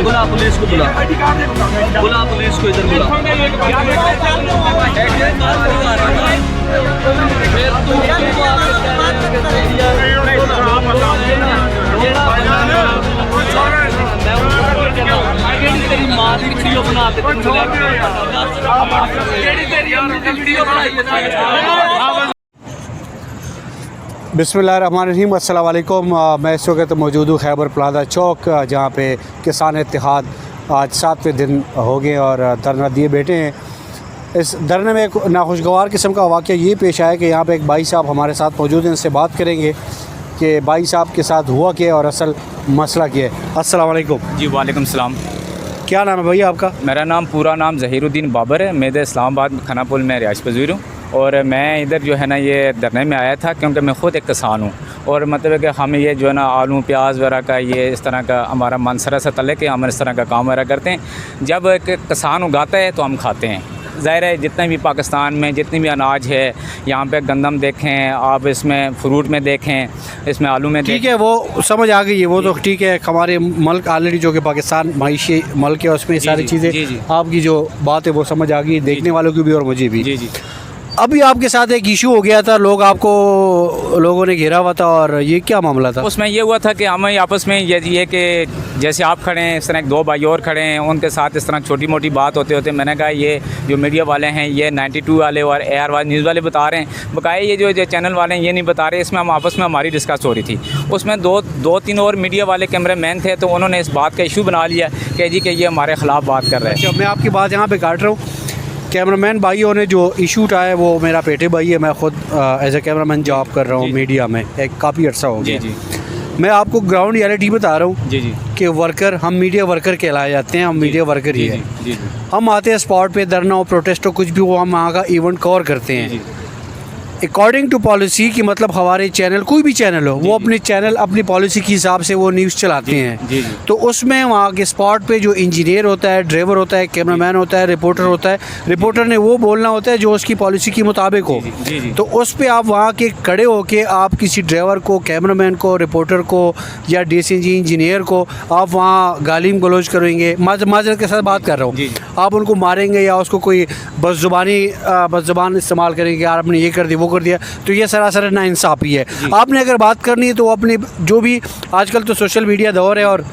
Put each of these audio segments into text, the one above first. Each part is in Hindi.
बुला पुलिस को, बुला पुलिस को, इधर बुला। तेरी माँ की वीडियो बना दे। बिस्मिल्लाहिर्रहमानिर्रहीम, अस्सलाम वालेकुम। मैं इस वक्त मौजूद हूँ खैबर प्लाजा चौक, जहाँ पे किसान इत्तेहाद आज 7वें दिन हो गए और धरना दिए बैठे हैं। इस धरने में एक नाखुशगवार किस्म का वाक़या ये पेश आया कि यहाँ पे एक भाई साहब हमारे साथ मौजूद हैं, इनसे बात करेंगे कि भाई साहब के साथ हुआ क्या और असल मसला क्या है। अस्सलाम वालेकुम। जी वालेकुम सलाम। क्या नाम है भैया आपका? मेरा नाम पूरा नाम ज़हीरुद्दीन बाबर है। मैं इधर इस्लामाबाद खानापुल में रिहाइश पज़ीर हूँ और मैं इधर जो है ना ये धरने में आया था क्योंकि मैं ख़ुद एक किसान हूँ और मतलब है कि हम ये जो है ना आलू प्याज वगैरह का ये इस तरह का हमारा मनसरा से तले के हम इस तरह का काम वगैरह करते हैं। जब एक किसान उगाता है तो हम खाते हैं। ज़ाहिर है जितने भी पाकिस्तान में जितनी भी अनाज है, यहाँ पे गंदम देखें आप, इसमें फ्रूट में देखें, इसमें आलू में ठीक है, वो समझ आ गई है, वो तो ठीक है। हमारे मुल्क ऑलरेडी जो कि पाकिस्तान मायशी मुल्क है, उसमें सारी चीज़ें आपकी जो बात है वो समझ आ गई, देखने वालों की भी और मुझे भी। जी। अभी आपके साथ एक इशू हो गया था, लोगों ने घेरा हुआ था और ये क्या मामला था? उसमें ये हुआ था कि हमें आपस में ये कि जैसे आप खड़े हैं इस तरह दो भाई और खड़े हैं, उनके साथ इस तरह छोटी मोटी बात होते मैंने कहा ये जो मीडिया वाले हैं ये 92 वाले और AR न्यूज़ वाले बता रहे हैं, बकाया ये जो चैनल वाले हैं ये नहीं बता रहे। इसमें हम आपस में हमारी डिस्कस हो रही थी। उसमें दो तीन और मीडिया वाले कैमरा मैन थे, तो उन्होंने इस बात का इशू बना लिया कि जी कि ये हमारे ख़िलाफ़ बात कर रहे हैं। मैं आपकी बात यहाँ पर काट रहा हूँ। कैमरामैन भाइयों ने जो इशू उठाया है वो मेरा पेटे भाई है। मैं ख़ुद एज ए कैमरामैन जॉब कर रहा हूँ मीडिया में, एक काफ़ी अर्सा हो गया। जी। मैं आपको ग्राउंड रियलिटी बता रहा हूँ जी कि वर्कर, हम मीडिया वर्कर कहलाए जाते हैं, हम मीडिया वर्कर ही है। हम आते हैं स्पॉट पे, धरना हो, प्रोटेस्ट हो, कुछ भी हो, हम वहाँ का इवेंट कवर करते हैं अकॉर्डिंग टू पॉलिसी की। मतलब हमारे चैनल, कोई भी चैनल हो, वो अपने चैनल अपनी पॉलिसी के हिसाब से वो न्यूज़ चलाते हैं। तो उसमें वहाँ के स्पॉट पे जो इंजीनियर होता है, ड्राइवर होता है, कैमरामैन होता है, रिपोर्टर होता है, रिपोर्टर ने वो बोलना होता है जो उसकी पॉलिसी के मुताबिक हो। तो उस पर आप वहाँ के खड़े हो के आप किसी ड्राइवर को, कैमरामैन को, रिपोर्टर को या DCG इंजीनियर को आप वहाँ गालिम गलौज करेंगे, माजरत के साथ बात कर रहा हूँ, आप उनको मारेंगे या उसको कोई बदज़ुबान इस्तेमाल करेंगे, यार आपने ये कर दिया वो कर दिया, तो ये सरासर नाइंसाफ़ी है। आपने अगर बात करनी है तो अपने जो भी आजकल तो सोशल मीडिया दौर है और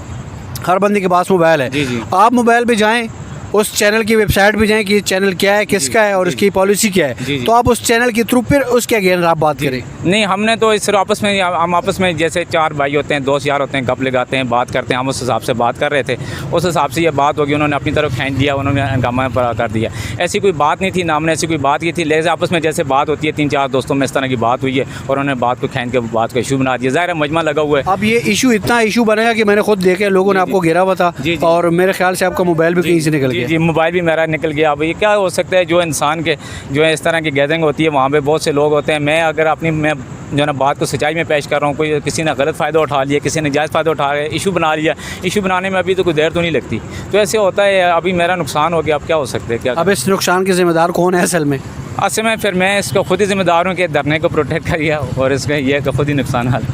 हर बंदे के पास मोबाइल है, आप मोबाइल पे जाएं, उस चैनल की वेबसाइट पे जाएं कि ये चैनल क्या है, किसका है और उसकी पॉलिसी क्या है, तो आप उस चैनल के थ्रू फिर उसके अगेंस्ट आप बात करें। नहीं, हमने तो इस आपस में, हम आपस में जैसे चार भाई होते हैं, दोस्त यार होते हैं, गप लगाते हैं, बात करते हैं, हम उस हिसाब से बात कर रहे थे। उस हिसाब से ये बात होगी, उन्होंने अपनी तरफ खींच दिया, उन्होंने हंगामा कर दिया। ऐसी कोई बात नहीं थी, ना हमने ऐसी कोई बात की थी। लेकिन आपस में जैसे बात होती है, 3-4 दोस्तों में इस तरह की बात हुई है और उन्होंने बात को खींच के बात को इशू बना दिया। ज़ाहिर है मजमा लगा हुआ है। अब ये इशू इतना इशू बनेगा कि मैंने खुद देखे, लोगों ने आपको घेरा हुआ था और मेरे ख्याल से आपका मोबाइल भी कहीं से निकल गया। जी, मोबाइल भी निकल गया। अब ये क्या हो सकता है, जो इंसान के जो है इस तरह की गैदरिंग होती है, वहाँ पे बहुत से लोग होते हैं। मैं अगर अपनी मैं जो ना बात को सच्चाई में पेश कर रहा हूँ, कोई किसी ने गलत फ़ायदा उठा लिया, किसी ने जायज़ फ़ायदा उठा लिया, इशू बना लिया, इशू बनाने में अभी तो कोई देर तो नहीं लगती। तो ऐसे होता है, अभी मेरा नुकसान हो गया, अब क्या हो सकता है? क्या अब इस नुकसान के ज़िम्मेदार कौन है असल में? फिर मैं इसको खुद ही ज़िम्मेदार हूँ कि धरने को प्रोटेक्ट करिए और इसका ये खुद ही नुकसान हाल।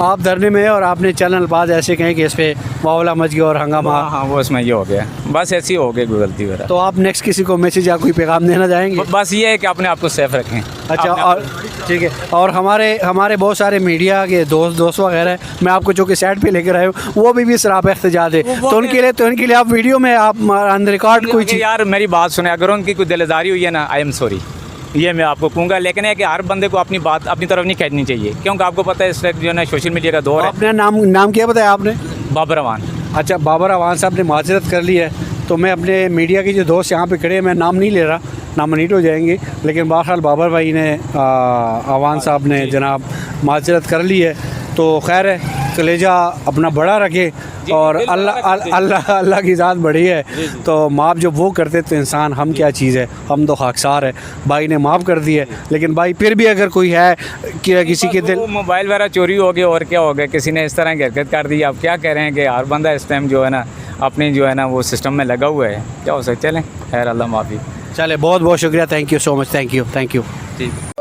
आप धरने में हैं और आपने चैनल बात ऐसे कहें कि इस पर मामला मच गया और हंगामा। हाँ वो इसमें ये हो गया, बस ऐसी हो गई कोई गलती वगैरह। तो आप नेक्स्ट किसी को मैसेज या कोई पैगाम देना चाहेंगे? बस ये है कि अपने आप को सेफ रखें। अच्छा, और ठीक है, और हमारे बहुत सारे मीडिया के दोस्त वगैरह हैं, मैं आपको जो कि साइड पे लेकर आए हूँ, वो भी सराप एहतजाज है, तो उनके लिए आप वीडियो में आप ऑन रिकॉर्ड कोई चीज़। यार मेरी बात सुने, अगर उनकी कोई दिलदारी हुई है ना, आई एम सॉरी, ये मैं आपको कहूँगा, लेकिन है कि हर बंदे को अपनी बात अपनी तरफ नहीं खींचनी चाहिए, क्योंकि आपको पता है इस वक्त जो है ना सोशल मीडिया का दौर है। आपने नाम क्या बताया आपने? बाबर अवान। अच्छा, बाबर अवान साहब ने माजरत कर ली है, तो मैं अपने मीडिया के जो दोस्त यहाँ पे खड़े हैं, मैं नाम नहीं ले रहा, नामनीट हो जाएंगे, लेकिन बहरहाल बाबर भाई ने अवान साहब ने जनाब माजरत कर ली है, तो खैर है, कलेजा अपना बड़ा रखे और अल्लाह की ज़ात बड़ी है, तो माफ़ जब वो करते तो इंसान हम क्या चीज़ है, हम तो खाकसार है। भाई ने माफ़ कर दी है, लेकिन भाई फिर भी अगर कोई है कि किसी के दिल मोबाइल वगैरह चोरी हो गया और क्या हो गया, किसी ने इस तरह की हरकत कर दी, आप क्या कह रहे हैं कि हर बंदा इस टाइम जो है ना अपनी जो है ना वो सिस्टम में लगा हुआ है, क्या हो सकता है। चलें, खैर अल्लाह माफ़ी। चले, बहुत बहुत शुक्रिया, thank you so much, thank you. ठीक।